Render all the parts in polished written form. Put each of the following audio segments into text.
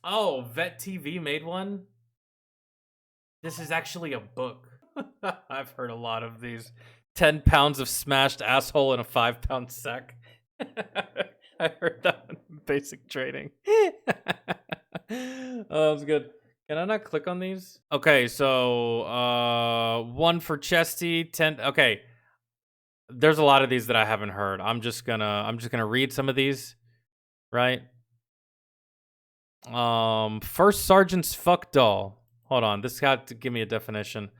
Oh, Vet TV made one? This is actually a book. I've heard a lot of these. 10 pounds of smashed asshole in a 5-pound sack. I heard that in basic training. Oh, that was good. Can I not click on these? Okay, so one for Chesty, 10. Okay. There's a lot of these that I haven't heard. I'm just gonna read some of these, right? First Sergeant's fuck doll. Hold on, this got to give me a definition.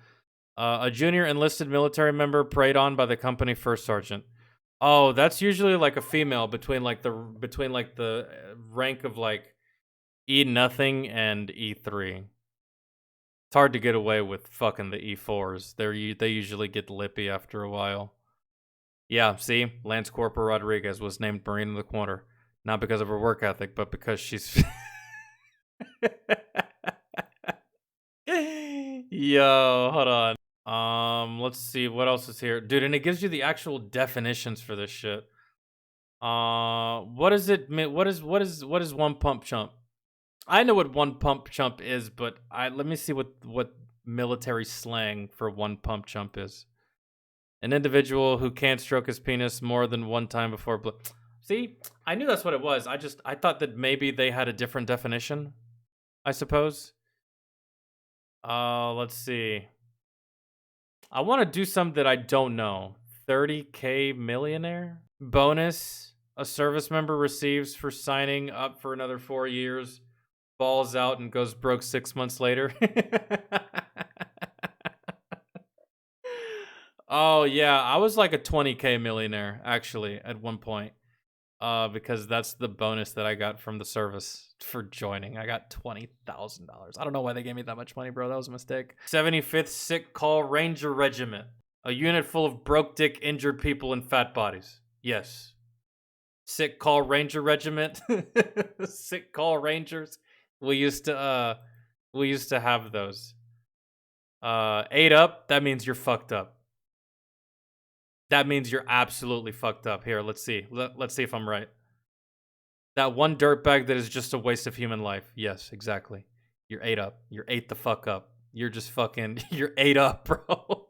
A junior enlisted military member preyed on by the company first sergeant. Oh, that's usually like a female between like the rank of like E nothing and E3. It's hard to get away with fucking the E4s. They usually get lippy after a while. Yeah, see, Lance Corporal Rodriguez was named Marine of the Quarter, not because of her work ethic, but because she's. Yo, hold on. Let's see what else is here, dude. And it gives you the actual definitions for this shit. What is it? What is one pump chump? I know what one pump chump is, but let me see what military slang for one pump chump is. An individual who can't stroke his penis more than one time before. See, I knew that's what it was. I thought that maybe they had a different definition. I suppose. Let's see. I want to do something that I don't know. 30K millionaire? Bonus a service member receives for signing up for another 4 years, balls out and goes broke 6 months later. Oh, yeah. I was like a 20K millionaire, actually, at one point. Because that's the bonus that I got from the service for joining. I got $20,000. I don't know why they gave me that much money, bro. That was a mistake. 75th Sick Call Ranger Regiment. A unit full of broke dick injured people in fat bodies. Yes. Sick Call Ranger Regiment. Sick Call Rangers. We used to have those. 8 up, that means you're fucked up. That means you're absolutely fucked up. Here, let's see. Let's see if I'm right. That one dirtbag that is just a waste of human life. Yes, exactly. You're 8 up. You're 8 the fuck up. You're just fucking, you're 8 up, bro.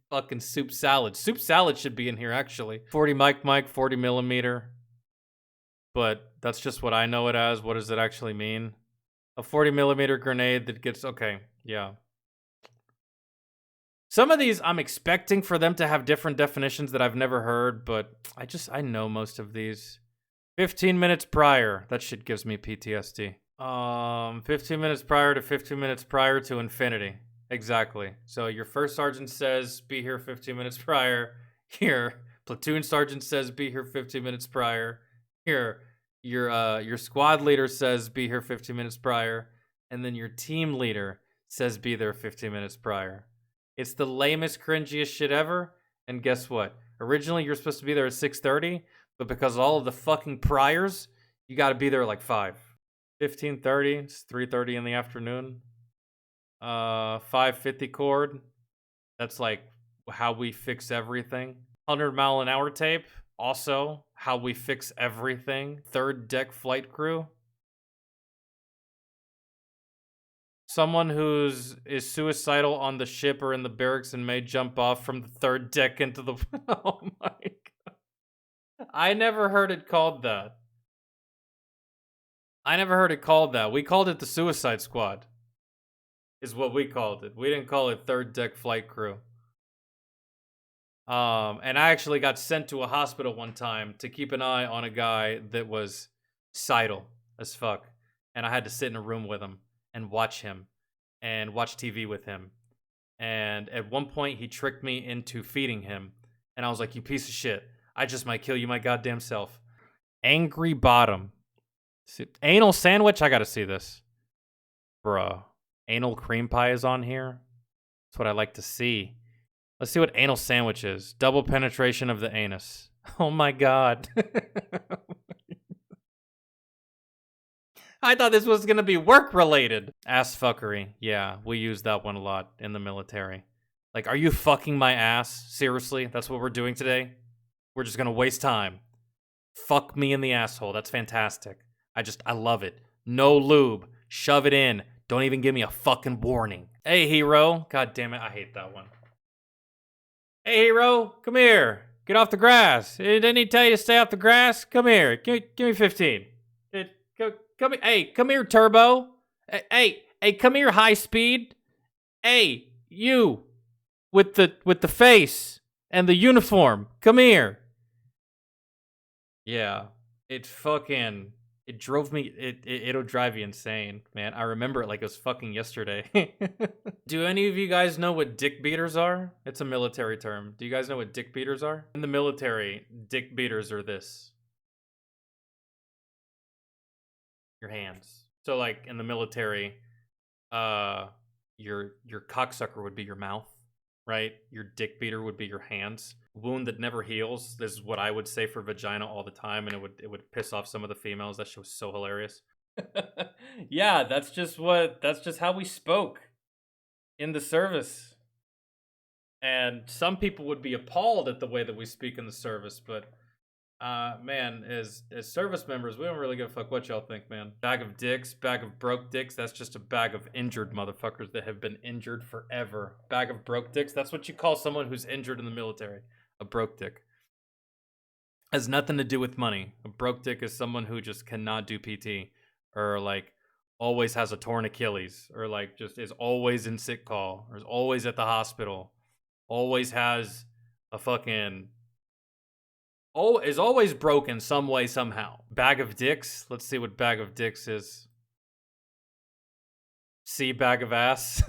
Fucking soup salad. Soup salad should be in here, actually. 40 Mike, 40 millimeter. But that's just what I know it as. What does it actually mean? A 40 millimeter grenade that gets, okay, yeah. Some of these I'm expecting for them to have different definitions that I've never heard, but I know most of these. 15 minutes prior. That shit gives me PTSD. 15 minutes prior to 15 minutes prior to infinity. Exactly. So your first sergeant says be here 15 minutes prior. Here, platoon sergeant says be here 15 minutes prior. Here, your squad leader says be here 15 minutes prior, and then your team leader says be there 15 minutes prior. It's the lamest, cringiest shit ever. And guess what? Originally, you're supposed to be there at 6:30, but because of all of the fucking priors, you got to be there at like 5. 15:30, it's 3:30 in the afternoon. 550 chord. That's like how we fix everything. 100-mile-an-hour tape. Also, how we fix everything. Third deck flight crew. Someone is suicidal on the ship or in the barracks and may jump off from the third deck into the... Oh my god. I never heard it called that. We called it the Suicide Squad. Is what we called it. We didn't call it third deck flight crew. And I actually got sent to a hospital one time to keep an eye on a guy that was suicidal as fuck. And I had to sit in a room with him and watch him and watch TV with him. And at one point, he tricked me into feeding him. And I was like, you piece of shit. I just might kill you my goddamn self. Angry Bottom. Anal sandwich? I gotta see this. Bruh. Anal cream pie is on here? That's what I like to see. Let's see what anal sandwich is. Double penetration of the anus. Oh my god. I thought this was going to be work-related. Ass fuckery. Yeah, we use that one a lot in the military. Like, are you fucking my ass? Seriously? That's what we're doing today? We're just going to waste time. Fuck me in the asshole. That's fantastic. I love it. No lube. Shove it in. Don't even give me a fucking warning. Hey, hero. God damn it, I hate that one. Hey, hero, come here. Get off the grass. Didn't he tell you to stay off the grass? Come here. Give me 15. Come hey, come here, Turbo. Hey, come here, high speed. Hey, you with the face and the uniform. Come here. Yeah, it drove me. It'll drive you insane, man. I remember it like it was fucking yesterday. Do any of you guys know what dick beaters are? It's a military term. Do you guys know what dick beaters are? In the military, dick beaters are this. Your hands. So like in the military, your cocksucker would be your mouth, right? Your dick beater would be your hands. Wound that never heals. This is what I would say for vagina all the time, and it would piss off some of the females. That shit was so hilarious. Yeah, that's just how we spoke in the service. And some people would be appalled at the way that we speak in the service, but man, as service members, we don't really give a fuck what y'all think, man. Bag of dicks, bag of broke dicks, that's just a bag of injured motherfuckers that have been injured forever. Bag of broke dicks, that's what you call someone who's injured in the military. A broke dick. Has nothing to do with money. A broke dick is someone who just cannot do PT, or like always has a torn Achilles, or like just is always in sick call, or is always at the hospital, always has a fucking is always broken some way, somehow. Bag of dicks. Let's see what bag of dicks is. C, bag of ass.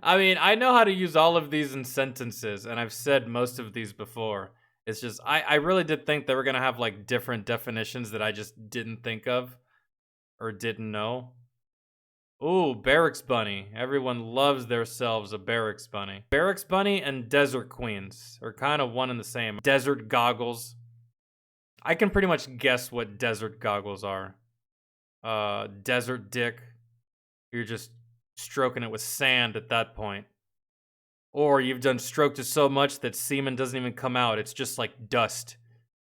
I mean, I know how to use all of these in sentences, and I've said most of these before. It's just, I really did think they were going to have, like, different definitions that I just didn't think of or didn't know. Ooh, barracks bunny. Everyone loves themselves a barracks bunny. Barracks bunny and desert queens are kind of one and the same. Desert goggles. I can pretty much guess what desert goggles are. Desert dick. You're just stroking it with sand at that point. Or you've done stroked it so much that semen doesn't even come out. It's just like dust.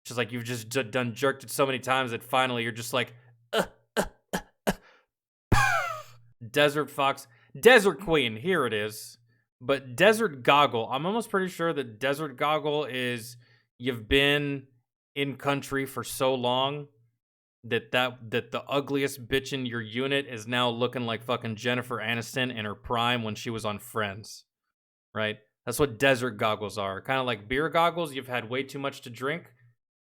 It's just like you've just done jerked it so many times that finally you're just like, Desert fox. Desert queen. Here it is. But desert goggle. I'm almost pretty sure that desert goggle is you've been in country for so long that the ugliest bitch in your unit is now looking like fucking Jennifer Aniston in her prime when she was on Friends. Right? That's what desert goggles are. Kind of like beer goggles. You've had way too much to drink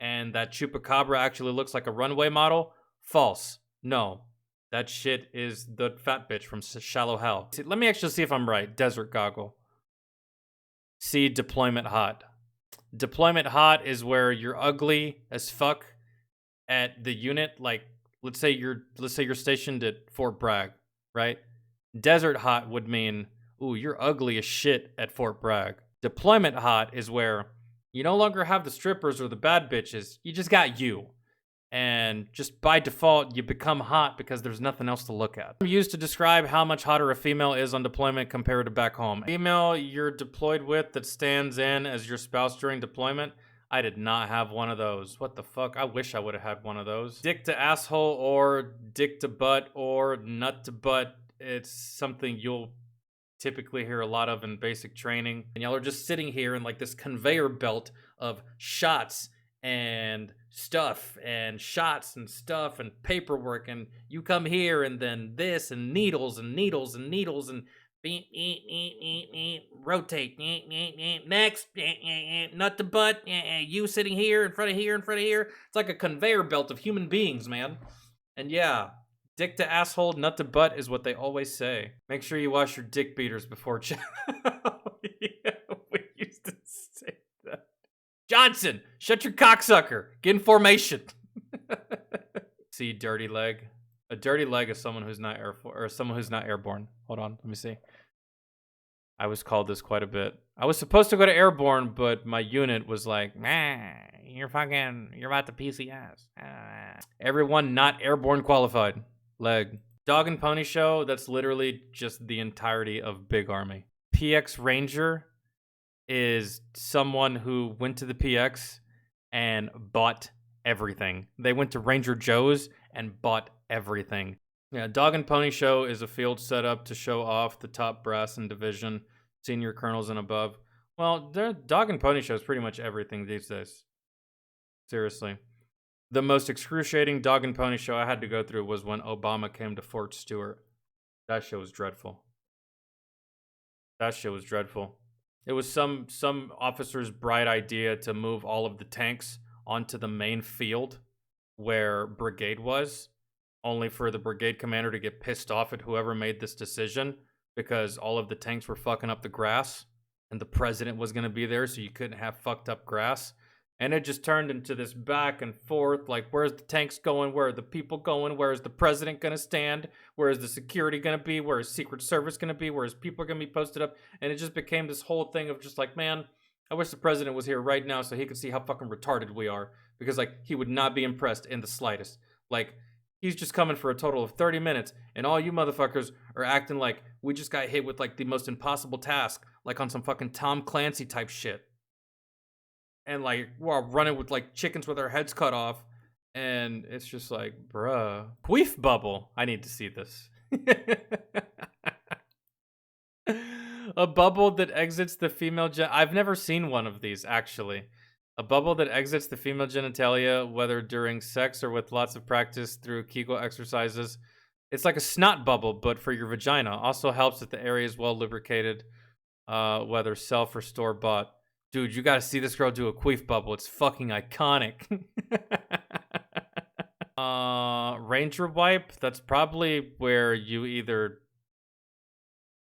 and that chupacabra actually looks like a runway model. False. No. That shit is the fat bitch from Shallow Hell. See, let me actually see if I'm right. Desert goggle. See, deployment hot. Deployment hot is where you're ugly as fuck at the unit. Like, let's say you're stationed at Fort Bragg, right? Desert hot would mean, ooh, you're ugly as shit at Fort Bragg. Deployment hot is where you no longer have the strippers or the bad bitches. You just got you. And just by default, you become hot because there's nothing else to look at. I'm used to describe how much hotter a female is on deployment compared to back home. Female you're deployed with that stands in as your spouse during deployment. I did not have one of those. What the fuck? I wish I would have had one of those. Dick to asshole or dick to butt or nut to butt. It's something you'll typically hear a lot of in basic training. And y'all are just sitting here in like this conveyor belt of shots and stuff and shots and stuff and paperwork, and you come here and then this and needles and needles and needles and rotate next nut to butt, you sitting here in front of here in front of here. It's like a conveyor belt of human beings, man. And yeah, dick to asshole, nut to butt is what they always say. Make sure you wash your dick beaters before yeah, we used to say that. Johnson, shut your cocksucker. Get in formation. See, dirty leg. A dirty leg is someone who's not someone who's not airborne. Hold on, let me see. I was called this quite a bit. I was supposed to go to airborne, but my unit was like, nah, you're about to PCS. Everyone not airborne qualified. Leg. Dog and pony show, that's literally just the entirety of Big Army. PX Ranger is someone who went to the PX and bought everything. They went to Ranger Joe's and bought everything. Yeah, Dog and Pony Show is a field set up to show off the top brass and division, senior colonels and above. Well, the Dog and Pony Show is pretty much everything these days. Seriously. The most excruciating Dog and Pony Show I had to go through was when Obama came to Fort Stewart. That shit was dreadful. That shit was dreadful. It was some officer's bright idea to move all of the tanks onto the main field where brigade was, only for the brigade commander to get pissed off at whoever made this decision because all of the tanks were fucking up the grass and the president was going to be there, so you couldn't have fucked up grass. And it just turned into this back and forth, like, where's the tanks going? Where are the people going? Where is the president going to stand? Where is the security going to be? Where is Secret Service going to be? Where is people going to be posted up? And it just became this whole thing of just like, man, I wish the president was here right now so he could see how fucking retarded we are. Because, like, he would not be impressed in the slightest. Like, he's just coming for a total of 30 minutes, and all you motherfuckers are acting like we just got hit with, like, the most impossible task, like on some fucking Tom Clancy type shit. And, like, we're running with, like, chickens with our heads cut off. And it's just like, bruh. Queef bubble. I need to see this. A bubble that exits the female I've never seen one of these, actually. A bubble that exits the female genitalia, whether during sex or with lots of practice through Kegel exercises. It's like a snot bubble, but for your vagina. Also helps if the area is well lubricated, whether self or store-bought. Dude, you gotta see this girl do a queef bubble. It's fucking iconic. Ranger wipe. That's probably where you either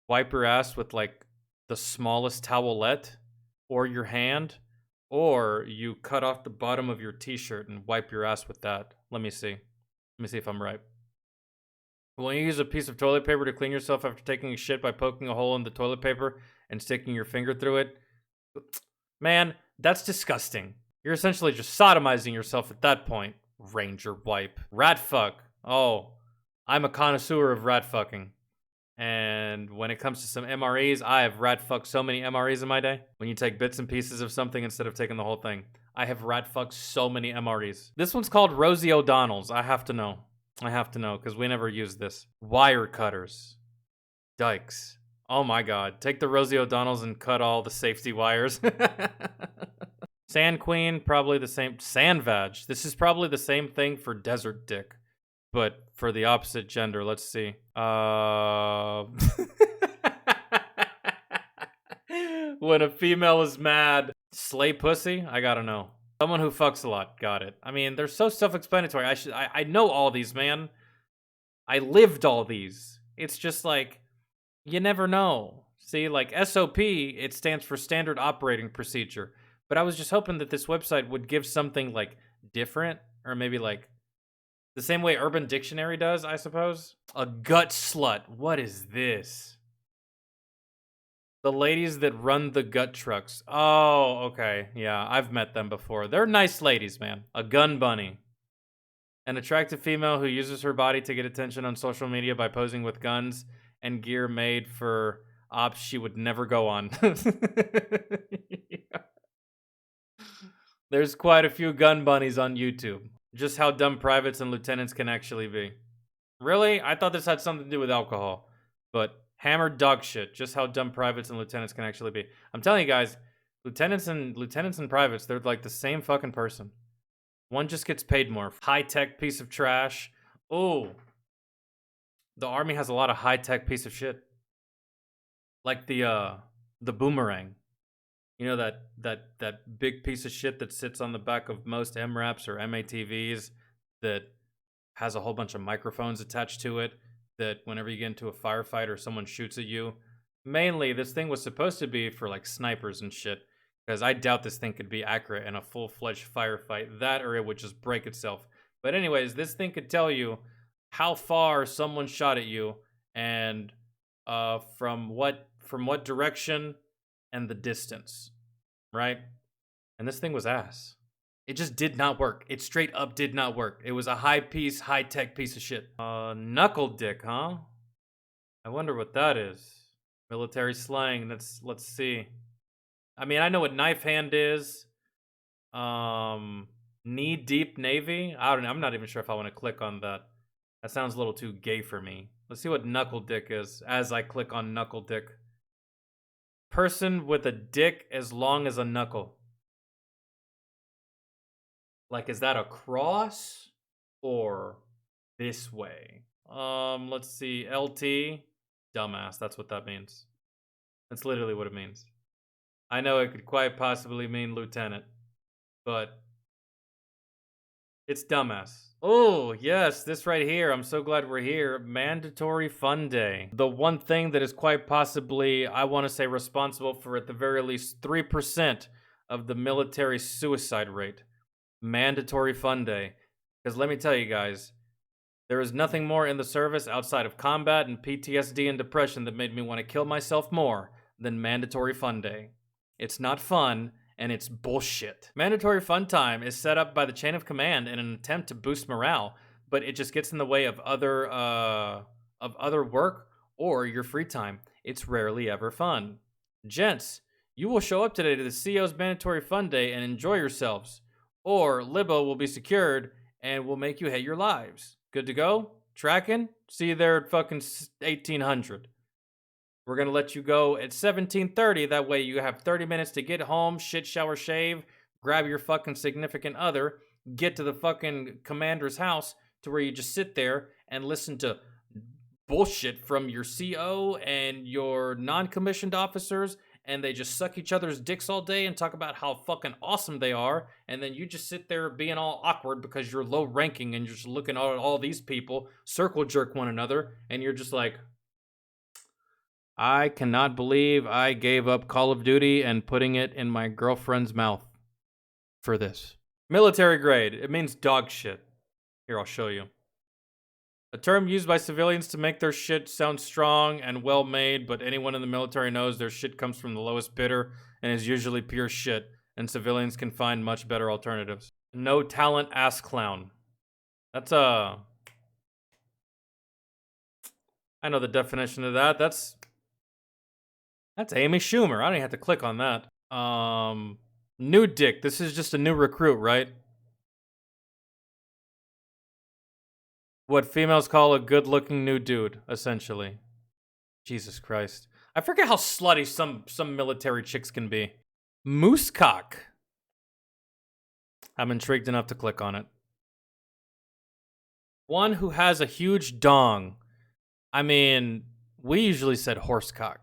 wipe your ass with, like, the smallest towelette or your hand, or you cut off the bottom of your t-shirt and wipe your ass with that. Let me see. Let me see if I'm right. When you use a piece of toilet paper to clean yourself after taking a shit by poking a hole in the toilet paper and sticking your finger through it, man, that's disgusting. You're essentially just sodomizing yourself at that point. Ranger wipe. Rat fuck. Oh, I'm a connoisseur of rat fucking. And when it comes to some MREs, I have rat fucked so many MREs in my day. When you take bits and pieces of something instead of taking the whole thing. I have rat fucked so many MREs. This one's called Rosie O'Donnell's. I have to know. I have to know, because we never use this. Wire cutters. Dykes. Oh my god. Take the Rosie O'Donnell's and cut all the safety wires. Sand Queen, probably the same. Sand Vag. This is probably the same thing for Desert Dick, but for the opposite gender. Let's see. When a female is mad. Slay pussy? I gotta know. Someone who fucks a lot. Got it. I mean, they're so self-explanatory. I know all these, man. I lived all these. It's just like, you never know. See, like SOP, it stands for Standard Operating Procedure. But I was just hoping that this website would give something, like, different, or maybe, like, the same way Urban Dictionary does, I suppose. A gut slut. What is this? The ladies that run the gut trucks. Oh, okay. Yeah, I've met them before. They're nice ladies, man. A gun bunny. An attractive female who uses her body to get attention on social media by posing with guns and gear made for ops she would never go on. There's quite a few gun bunnies on YouTube. Just how dumb privates and lieutenants can actually be. Really? I thought this had something to do with alcohol. But hammered dog shit. Just how dumb privates and lieutenants can actually be. I'm telling you guys, lieutenants and privates, they're like the same fucking person. One just gets paid more. High-tech piece of trash. Oh. The army has a lot of high-tech piece of shit. Like the boomerang. You know, that big piece of shit that sits on the back of most MRAPs or MATVs that has a whole bunch of microphones attached to it, that whenever you get into a firefight or someone shoots at you, mainly this thing was supposed to be for, like, snipers and shit, because I doubt this thing could be accurate in a full-fledged firefight. That or it would just break itself. But anyways, this thing could tell you how far someone shot at you and from what direction and the distance, right? And this thing was ass. It just did not work. It straight up did not work. It was a high-tech piece of shit. Knuckle dick, huh? I wonder what that is. Military slang. Let's see. I mean, I know what knife hand is. Knee deep navy. I don't know. I'm not even sure if I want to click on that. That sounds a little too gay for me. Let's see what knuckle dick is as I click on knuckle dick. Person with a dick as long as a knuckle. Like, is that a cross or this way? Let's see. LT. Dumbass. That's what that means. That's literally what it means. I know it could quite possibly mean lieutenant, but it's dumbass. Oh, yes, this right here. I'm so glad we're here. Mandatory Fun Day. The one thing that is quite possibly, I want to say, responsible for at the very least 3% of the military suicide rate. Mandatory Fun Day. Because let me tell you guys, there is nothing more in the service outside of combat and PTSD and depression that made me want to kill myself more than Mandatory Fun Day. It's not fun, and it's bullshit. Mandatory Fun Time is set up by the chain of command in an attempt to boost morale, but it just gets in the way of other work or your free time. It's rarely ever fun. Gents, you will show up today to the CEO's Mandatory Fun Day and enjoy yourselves, or Libo will be secured and will make you hate your lives. Good to go? Tracking? See you there at fucking 1800. We're going to let you go at 17:30. That way you have 30 minutes to get home, shit, shower, shave, grab your fucking significant other, get to the fucking commander's house to where you just sit there and listen to bullshit from your CO and your non-commissioned officers, and they just suck each other's dicks all day and talk about how fucking awesome they are, and then you just sit there being all awkward because you're low ranking and you're just looking at all these people circle jerk one another, and you're just like, I cannot believe I gave up Call of Duty and putting it in my girlfriend's mouth for this. Military grade. It means dog shit. Here, I'll show you. A term used by civilians to make their shit sound strong and well made, but anyone in the military knows their shit comes from the lowest bidder and is usually pure shit, and civilians can find much better alternatives. No talent ass clown. That's I know the definition of that. That's Amy Schumer. I don't even have to click on that. New dick. This is just a new recruit, right? What females call a good-looking new dude, essentially. Jesus Christ. I forget how slutty some military chicks can be. Moosecock. I'm intrigued enough to click on it. One who has a huge dong. I mean, we usually said horsecock.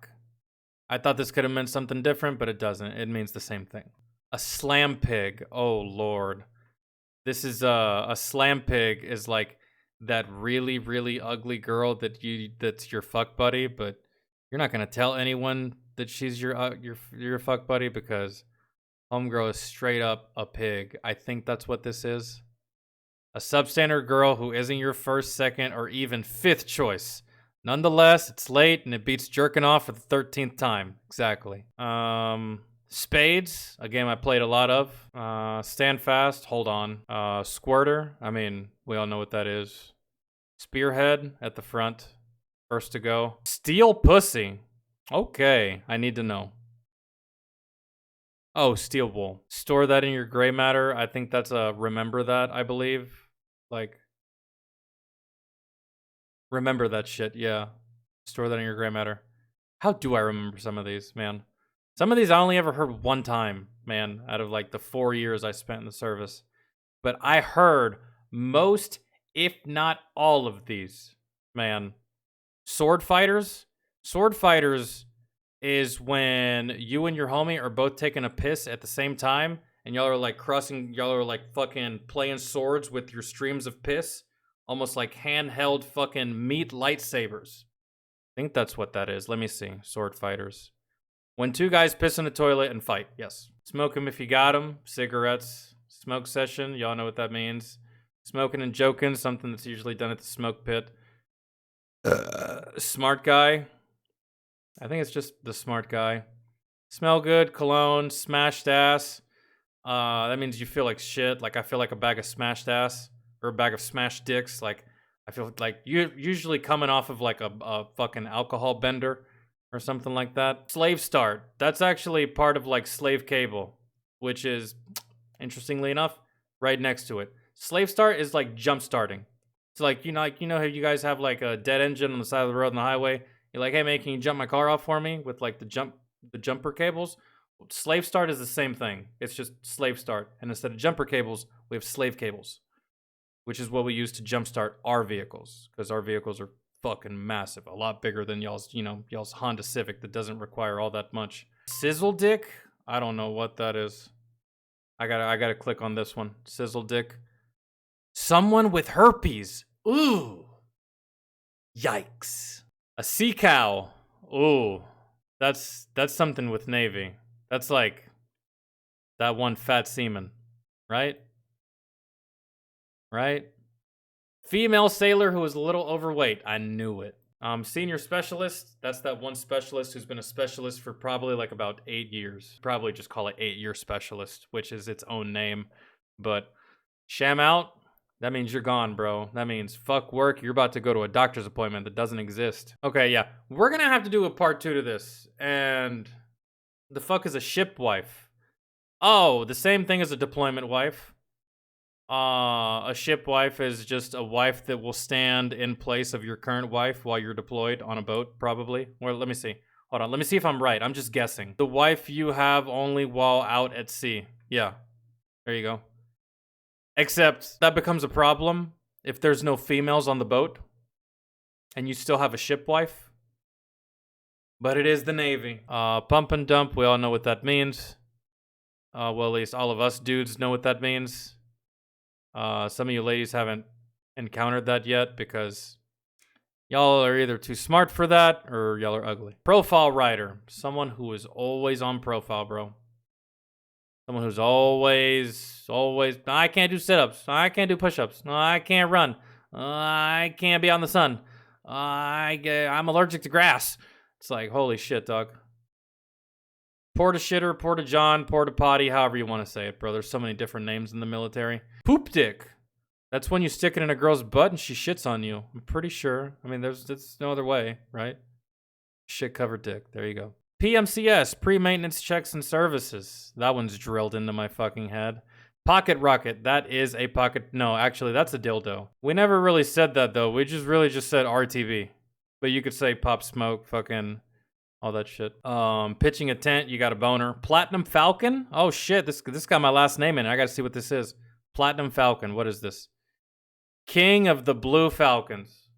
I thought this could have meant something different, but it doesn't. It means the same thing. A slam pig. Oh, Lord. This is a slam pig is like that really, really ugly girl that's your fuck buddy, but you're not gonna tell anyone that she's your fuck buddy because homegirl is straight up a pig. I think that's what this is. A substandard girl who isn't your first, second, or even fifth choice. Nonetheless, it's late and it beats jerking off for the 13th time. Exactly. Spades, a game I played a lot of. Stand fast, hold on. Squirter, I mean, we all know what that is. Spearhead at the front, first to go. Steel pussy. Okay, I need to know. Oh, steel wool. Store that in your gray matter. I think that's a remember that, I believe. Like, remember that shit, yeah. Store that in your gray matter. How do I remember some of these, man? Some of these I only ever heard one time, man, out of like the 4 years I spent in the service. But I heard most, if not all of these, man. Sword fighters? Sword fighters is when you and your homie are both taking a piss at the same time, and y'all are like fucking playing swords with your streams of piss. Almost like handheld fucking meat lightsabers. I think that's what that is. Let me see. Sword fighters. When two guys piss in a toilet and fight. Yes. Smoke 'em if you got 'em. Cigarettes. Smoke session. Y'all know what that means. Smoking and joking. Something that's usually done at the smoke pit. Smart guy. I think it's just the smart guy. Smell good. Cologne. Smashed ass. That means you feel like shit. Like I feel like a bag of smashed ass. Or a bag of smashed dicks. Like, I feel like you're usually coming off of like a fucking alcohol bender or something like that. Slave start. That's actually part of like slave cable, which is, interestingly enough, right next to it. Slave start is like jump starting. It's like you know how you guys have like a dead engine on the side of the road on the highway. You're like, hey man, can you jump my car off for me with like the jumper cables? Slave start is the same thing. It's just slave start, and instead of jumper cables, we have slave cables, which is what we use to jumpstart our vehicles, because our vehicles are fucking massive, a lot bigger than y'all's Honda Civic that doesn't require all that much. Sizzle dick? I don't know what that is. I gotta click on this one. Sizzle dick. Someone with herpes. Ooh. Yikes. A sea cow. Ooh. That's something with Navy. That's like that one fat seaman, right? Right? Female sailor who was a little overweight. I knew it. Senior specialist. That's that one specialist who's been a specialist for probably like about 8 years. Probably just call it 8-year specialist, which is its own name. But sham out, that means you're gone, bro. That means fuck work. You're about to go to a doctor's appointment that doesn't exist. Okay, yeah. We're gonna have to do a part 2 to this. And the fuck is a ship wife? Oh, the same thing as a deployment wife. A ship wife is just a wife that will stand in place of your current wife while you're deployed on a boat, probably. Well, let me see. Hold on, let me see if I'm right. I'm just guessing. The wife you have only while out at sea. Yeah, there you go. Except that becomes a problem if there's no females on the boat and you still have a ship wife. But it is the Navy. Pump and dump, we all know what that means. Well, at least all of us dudes know what that means. Some of you ladies haven't encountered that yet because y'all are either too smart for that or y'all are ugly. Profile writer. Someone who is always on profile, bro. Someone who's always, I can't do sit-ups. I can't do push-ups. I can't run. I can't be on the sun. I'm allergic to grass. It's like, holy shit, dog. Porta shitter, porta john, porta potty, however you want to say it, bro. There's so many different names in the military. Poop dick. That's when you stick it in a girl's butt and she shits on you. I'm pretty sure. I mean, there's no other way, right? Shit covered dick. There you go. PMCS, pre-maintenance checks and services. That one's drilled into my fucking head. Pocket rocket. That is a pocket. No, actually, that's a dildo. We never really said that, though. We just said RTV. But you could say pop smoke, fucking... all that shit. Pitching a tent, you got a boner. Platinum Falcon? Oh shit, this got my last name in it. I gotta see what this is. Platinum Falcon, what is this? King of the Blue Falcons.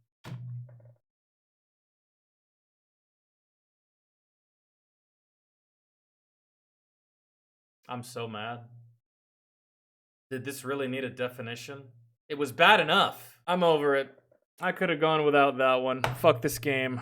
I'm so mad. Did this really need a definition? It was bad enough. I'm over it. I could have gone without that one. Fuck this game.